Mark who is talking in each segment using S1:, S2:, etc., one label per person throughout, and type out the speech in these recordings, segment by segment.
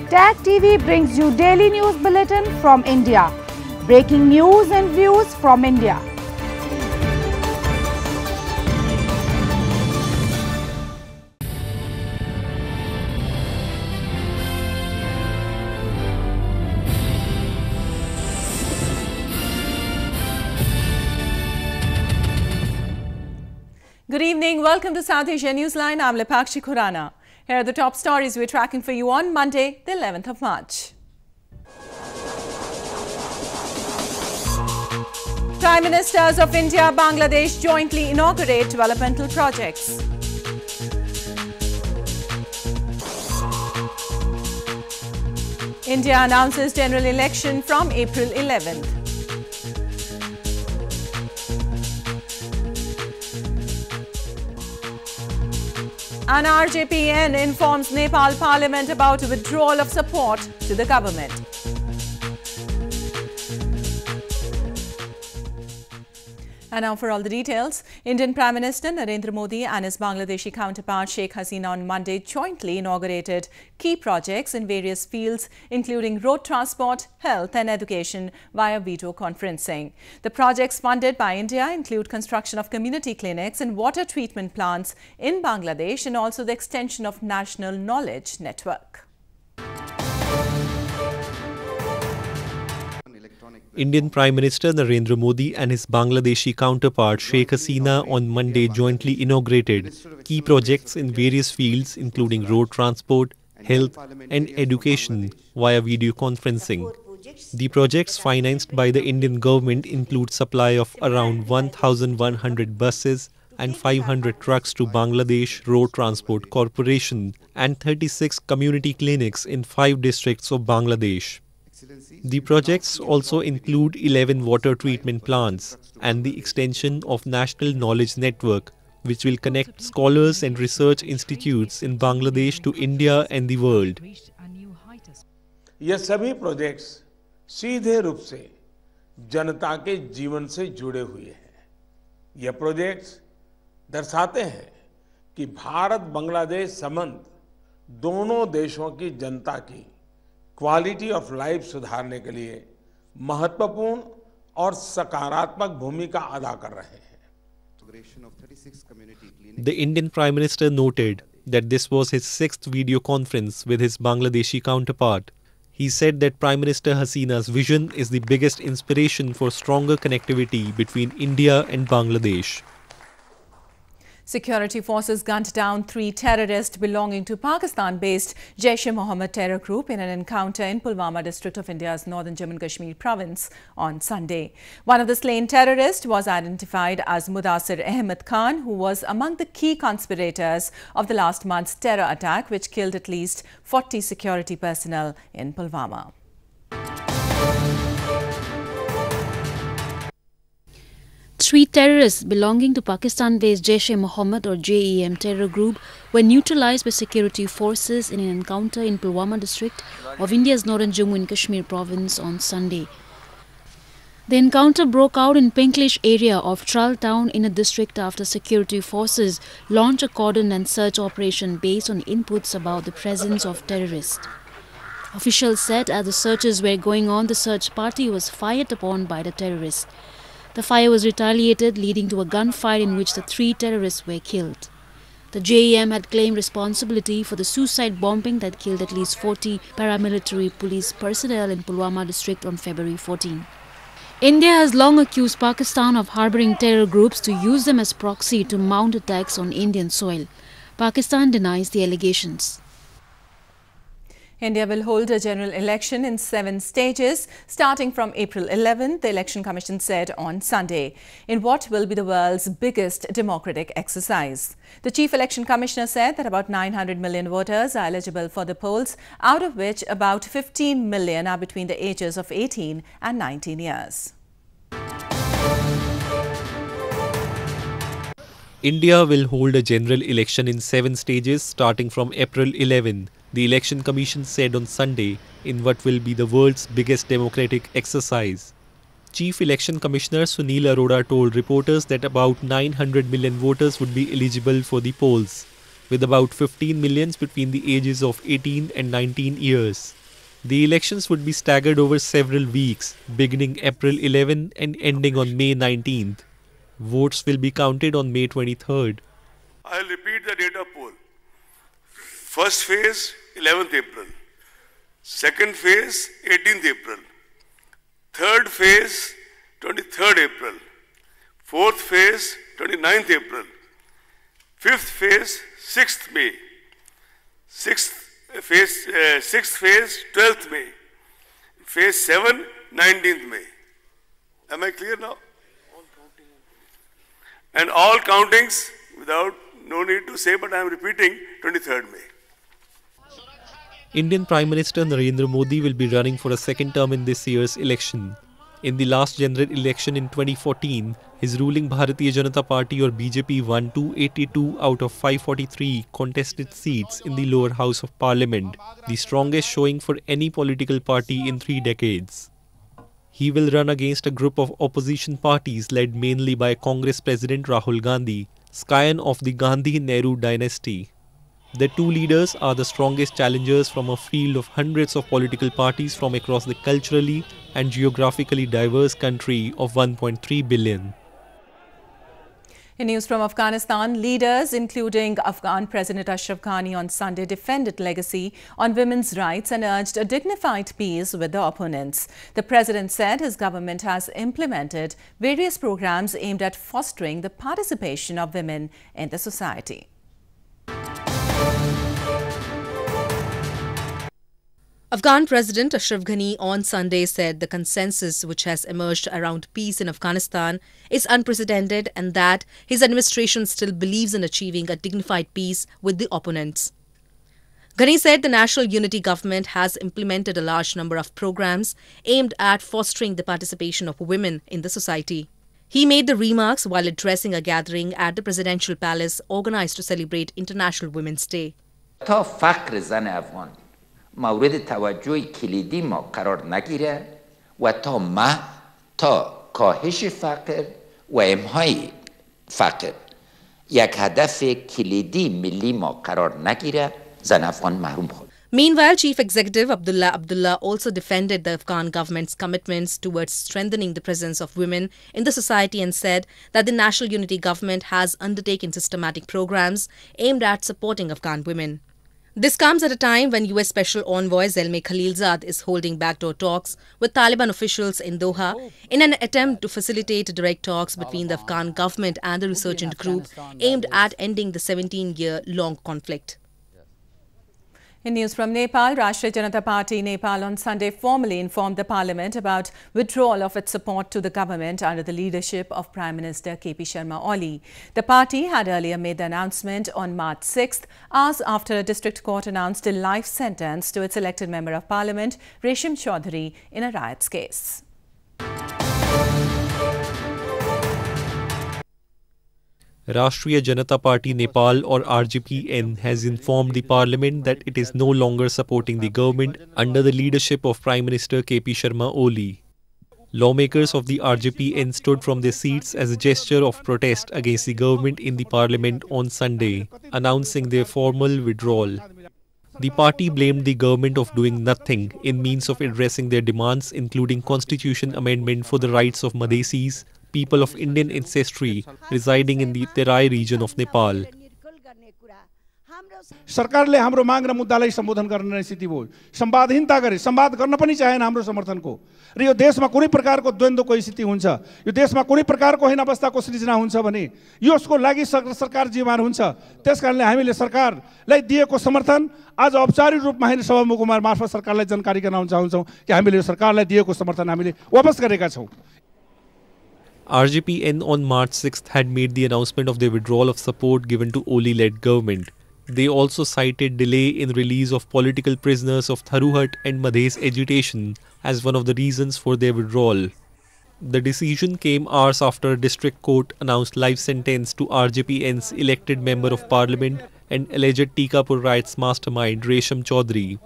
S1: Tag TV brings you daily news bulletin from India. Breaking news and views from India.
S2: Good evening. Welcome to South Asia Newsline. I'm Lipakshi Khurana. Here are the top stories we're tracking for you on Monday, the 11th of March. Prime Ministers of India, Bangladesh jointly inaugurate developmental projects. India announces general election from April 11th. And RJPN informs Nepal Parliament about withdrawal of support to the government. And now for all the details. Indian Prime Minister Narendra Modi and his Bangladeshi counterpart Sheikh Hasina on Monday jointly inaugurated key projects in various fields, including road transport, health and education via video conferencing. The projects funded by India include construction of community clinics and water treatment plants in Bangladesh and also the extension of National Knowledge Network.
S3: Indian Prime Minister Narendra Modi and his Bangladeshi counterpart Sheikh Hasina on Monday jointly inaugurated key projects in various fields including road transport, health and education via video conferencing. The projects financed by the Indian government include supply of around 1,100 buses and 500 trucks to Bangladesh Road Transport Corporation and 36 community clinics in 5 districts of Bangladesh. The projects also include 11 water treatment plants and the extension of National Knowledge Network, which will connect scholars and research institutes in Bangladesh to India and the world.
S4: ये सभी projects सीधे रूप से जनता के जीवन से जुड़े हुए हैं। ये प्रोजेक्ट्स दर्शाते हैं कि भारत बांग्लादेश संबंध दोनों देशों की जनता की क्वालिटी ऑफ लाइफ सुधारने के लिए महत्वपूर्ण और सकारात्मक भूमिका अदा कर रहे हैं।
S3: The Indian Prime Minister noted that this was his 6th video conference with his Bangladeshi counterpart. He said that Prime Minister Hasina's vision is the biggest inspiration for stronger connectivity between India and Bangladesh.
S2: Security forces gunned down 3 terrorists belonging to Pakistan-based Jaish-e-Mohammed terror group in an encounter in Pulwama district of India's northern Jammu and Kashmir province on Sunday. One of the slain terrorists was identified as Mudassir Ahmed Khan, who was among the key conspirators of the last month's terror attack, which killed at least 40 security personnel in Pulwama.
S5: 3 terrorists belonging to Pakistan-based Jaish-e-Mohammed or JEM terror group were neutralized by security forces in an encounter in Pulwama district of India's northern Jammu and Kashmir province on Sunday. The encounter broke out in Pinklish area of Tral town in a district after security forces launched a cordon and search operation based on inputs about the presence of terrorists. Officials said as the searches were going on, the search party was fired upon by the terrorists. The fire was retaliated, leading to a gunfight in which the 3 terrorists were killed. The JEM had claimed responsibility for the suicide bombing that killed at least 40 paramilitary police personnel in Pulwama district on February 14. India has long accused Pakistan of harboring terror groups to use them as proxy to mount attacks on Indian soil. Pakistan denies the allegations.
S2: India will hold a general election in 7 stages starting from April 11, the Election Commission said on Sunday, in what will be the world's biggest democratic exercise. The Chief Election Commissioner said that about 900 million voters are eligible for the polls, out of which about 15 million are between the ages of 18 and 19 years.
S3: India will hold a general election in 7 stages starting from April 11. The Election Commission said on Sunday in what will be the world's biggest democratic exercise. Chief Election Commissioner Sunil Arora told reporters that about 900 million voters would be eligible for the polls. with about 15 millions between the ages of 18 and 19 years. The elections would be staggered over several weeks, beginning April 11 and ending on May 19th. Votes will be counted on May 23rd.
S6: I'll repeat the date of poll. First phase, 11th April. Second phase, 18th April. Third phase, 23rd April. Fourth phase, 29th April. Fifth phase, 6th May. Sixth phase, 12th May. Phase 7, 19th May. Am I clear now? And all countings, no need to say, but I am repeating, 23rd May.
S3: Indian Prime Minister Narendra Modi will be running for a second term in this year's election. In the last general election in 2014, his ruling Bharatiya Janata Party or BJP won 282 out of 543 contested seats in the lower house of parliament, the strongest showing for any political party in 3 decades. He will run against a group of opposition parties led mainly by Congress President Rahul Gandhi, scion of the Gandhi-Nehru dynasty. The two leaders are the strongest challengers from a field of hundreds of political parties from across the culturally and geographically diverse country of 1.3 billion.
S2: In news from Afghanistan, leaders including Afghan President Ashraf Ghani on Sunday defended legacy on women's rights and urged a dignified peace with the opponents. The president said his government has implemented various programs aimed at fostering the participation of women in the society.
S7: Afghan President Ashraf Ghani on Sunday said the consensus which has emerged around peace in Afghanistan is unprecedented and that his administration still believes in achieving a dignified peace with the opponents. Ghani said the National Unity Government has implemented a large number of programs aimed at fostering the participation of women in the society. He made the remarks while addressing a gathering at the Presidential Palace organized to celebrate International Women's Day.
S8: مورد توجه کلیدی ما قرار نگیره و تا کاهش فقر و امحای فقر یک هدف کلیدی ملی ما قرار نگیره زن افغان محروم خود.
S7: Meanwhile, Chief Executive Abdullah also defended the Afghan government's commitments towards strengthening the presence of women in the society and said that the National Unity Government has undertaken systematic programs aimed at supporting Afghan women. This comes at a time when U.S. Special Envoy Zalmay Khalilzad is holding backdoor talks with Taliban officials in Doha in an attempt to facilitate direct talks between the Afghan government and the resurgent group aimed at ending the 17-year-long conflict.
S2: In news from Nepal, Rashtriya Janata Party Nepal on Sunday formally informed the parliament about withdrawal of its support to the government under the leadership of Prime Minister KP Sharma Oli. The party had earlier made the announcement on March 6th, hours after a district court announced a life sentence to its elected member of parliament, Resham Chaudhary, in a riots case.
S3: Rashtriya Janata Party Nepal or RJPN has informed the parliament that it is no longer supporting the government under the leadership of Prime Minister KP Sharma Oli. Lawmakers of the RJPN stood from their seats as a gesture of protest against the government in the parliament on Sunday, announcing their formal withdrawal. The party blamed the government of doing nothing in means of addressing their demands, including constitution amendment for the rights of Madhesis, people of Indian ancestry residing in the Terai region of Nepal.
S9: सरकारले हाम्रो माग र मुद्दालाई सम्बोधन गर्ने स्थिति भयो संवादहीनता गरे संवाद गर्न पनि चाहेन हाम्रो समर्थनको र यो देशमा कुनै प्रकारको द्वन्द्वको स्थिति हुन्छ यो देशमा कुनै प्रकारको हैन अवस्थाको सृजना हुन्छ भने यसको लागि सरकार जिम्मेवार हुन्छ त्यसकारणले हामीले सरकारलाई दिएको समर्थन आज औपचारिक रूपमा हैन सभामुख मार्फत सरकारलाई जानकारी गराउन चाहन्छौं कि हामीले सरकारलाई दिएको समर्थन हामीले वापस गरेका छौं.
S3: RJPN on March 6th had made the announcement of their withdrawal of support given to Oli-led government. They also cited delay in release of political prisoners of Tharuhat and Madhes agitation as one of the reasons for their withdrawal. The decision came hours after a district court announced life sentence to RJPN's elected member of parliament and alleged Tikapur riots mastermind Resham Chaudhary.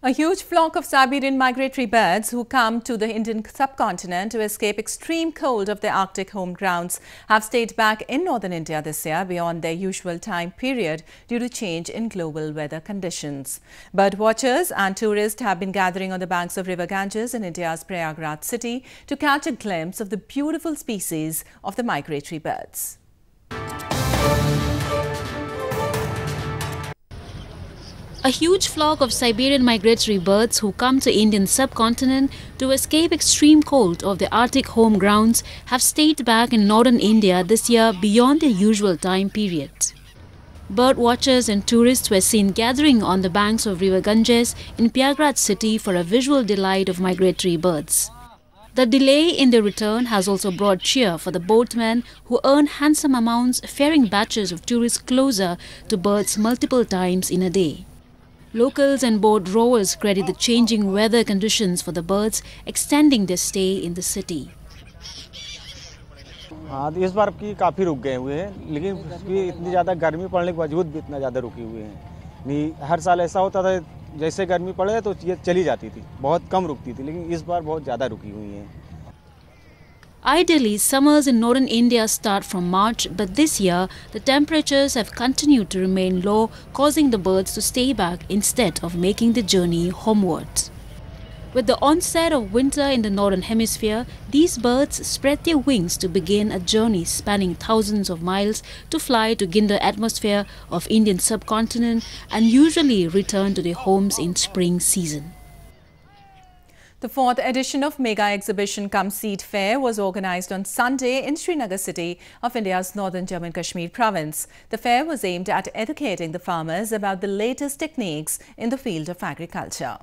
S2: A huge flock of Siberian migratory birds who come to the Indian subcontinent to escape extreme cold of their Arctic home grounds have stayed back in northern India this year beyond their usual time period due to change in global weather conditions. Bird watchers and tourists have been gathering on the banks of River Ganges in India's Prayagraj city to catch a glimpse of the beautiful species of the migratory birds.
S5: A huge flock of Siberian migratory birds who come to Indian subcontinent to escape extreme cold of the Arctic home grounds have stayed back in northern India this year beyond their usual time period. Bird watchers and tourists were seen gathering on the banks of River Ganges in Prayagraj city for a visual delight of migratory birds. The delay in their return has also brought cheer for the boatmen who earn handsome amounts ferrying batches of tourists closer to birds multiple times in a day. Locals and boat rowers credit the changing weather conditions for the birds extending their stay in the city.
S10: हाँ, तो इस बार की काफ़ी रुक गए हुए हैं, लेकिन इतनी ज़्यादा गर्मी पड़ने के बावजूद भी इतना ज़्यादा रुके हुए हैं। नहीं, हर साल ऐसा होता था, जैसे गर्मी पड़े तो ये चली जाती थी, बहुत कम रुकती थी, लेकिन इस बार बहुत ज़्यादा रुकी हुई हैं।
S5: Ideally, summers in northern India start from March, but this year the temperatures have continued to remain low, causing the birds to stay back instead of making the journey homewards. With the onset of winter in the northern hemisphere, these birds spread their wings to begin a journey spanning thousands of miles to fly to gain the atmosphere of Indian subcontinent and usually return to their homes in spring season.
S2: The fourth edition of Mega Exhibition Cum Seed Fair was organized on Sunday in Srinagar city of India's northern Jammu and Kashmir province. The fair was aimed at educating the farmers about the latest techniques in the field of agriculture.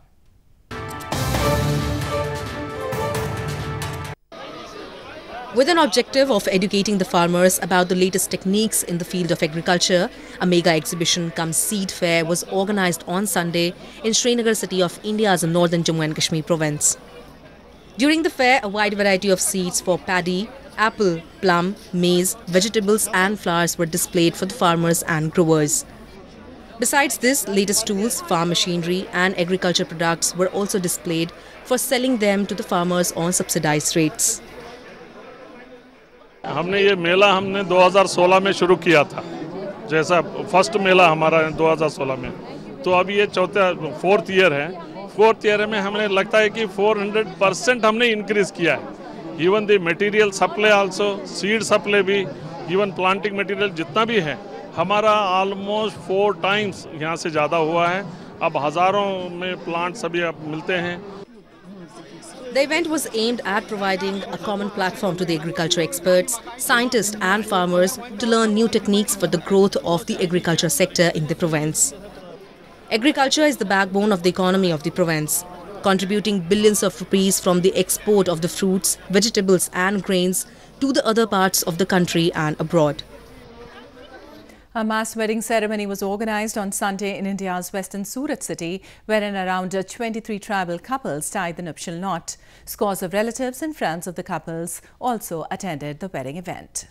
S7: With an objective of educating the farmers about the latest techniques in the field of agriculture, a mega exhibition cum seed fair was organized on Sunday in Srinagar city of India's northern Jammu and Kashmir province. During the fair, a wide variety of seeds for paddy, apple, plum, maize, vegetables and flowers were displayed for the farmers and growers. Besides this, latest tools, farm machinery and agriculture products were also displayed for selling them to the farmers on subsidized rates.
S11: हमने ये मेला 2016 में शुरू किया था, जैसा first मेला हमारा 2016 में, तो अब ये फोर्थ ईयर है। फोर्थ ईयर में हमें लगता है कि 400% हमने इंक्रीज किया है। Even the material supply also, seed supply भी, इवन प्लांटिंग मटेरियल जितना भी है हमारा ऑलमोस्ट 4 टाइम्स यहाँ से ज़्यादा हुआ है। अब हज़ारों में प्लांट सभी अब मिलते हैं।
S7: The event was aimed at providing a common platform to the agriculture experts, scientists and farmers to learn new techniques for the growth of the agriculture sector in the province. Agriculture is the backbone of the economy of the province, contributing billions of rupees from the export of the fruits, vegetables and grains to the other parts of the country and abroad.
S2: A mass wedding ceremony was organized on Sunday in India's western Surat city, wherein around 23 tribal couples tied the nuptial knot. Scores of relatives and friends of the couples also attended the wedding event.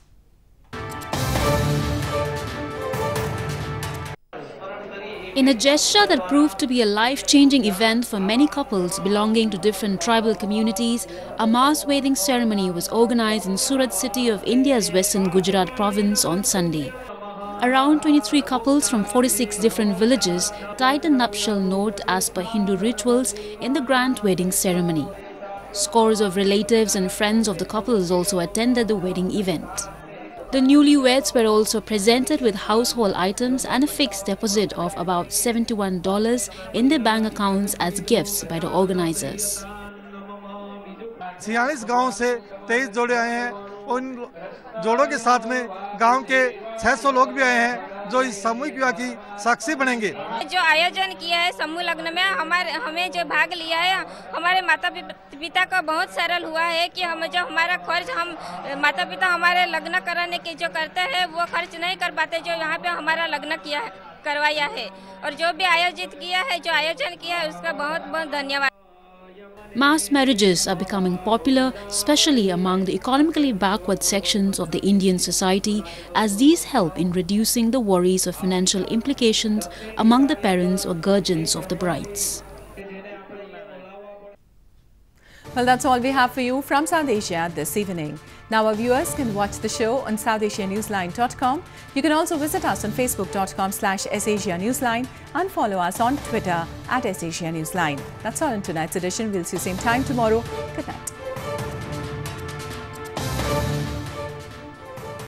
S5: In a gesture that proved to be a life-changing event for many couples belonging to different tribal communities, a mass wedding ceremony was organized in Surat city of India's western Gujarat province on Sunday. Around 23 couples from 46 different villages tied a nuptial knot as per Hindu rituals in the grand wedding ceremony. Scores of relatives and friends of the couples also attended the wedding event. The newlyweds were also presented with household items and a fixed deposit of about $71 in their bank accounts as gifts by the organizers.
S12: 46 गांव से 23 जोड़े आए हैं। उन जोड़ों के साथ में गांव के 600 लोग भी आए हैं जो इस सामूहिक विवाह की साक्षी बनेंगे।
S13: जो आयोजन किया है समूह लग्न में हमें जो भाग लिया है, हमारे माता पिता का बहुत सरल हुआ है कि हम जो हमारा खर्च हम माता पिता हमारे लग्न कराने के जो करते हैं वो खर्च नहीं कर पाते, जो यहाँ पे हमारा लग्न करवाया है और जो भी आयोजित किया है, जो आयोजन किया है उसका बहुत बहुत धन्यवाद।
S5: Mass marriages are becoming popular, especially among the economically backward sections of the Indian society, as these help in reducing the worries of financial implications among the parents or guardians of the brides.
S2: Well, that's all we have for you from South Asia this evening. Now our viewers can watch the show on SouthAsiaNewsline.com. You can also visit us on Facebook.com/SAsiaNewsline and follow us on Twitter @SAsiaNewsline. That's all in tonight's edition. We'll see you same time tomorrow. Good night.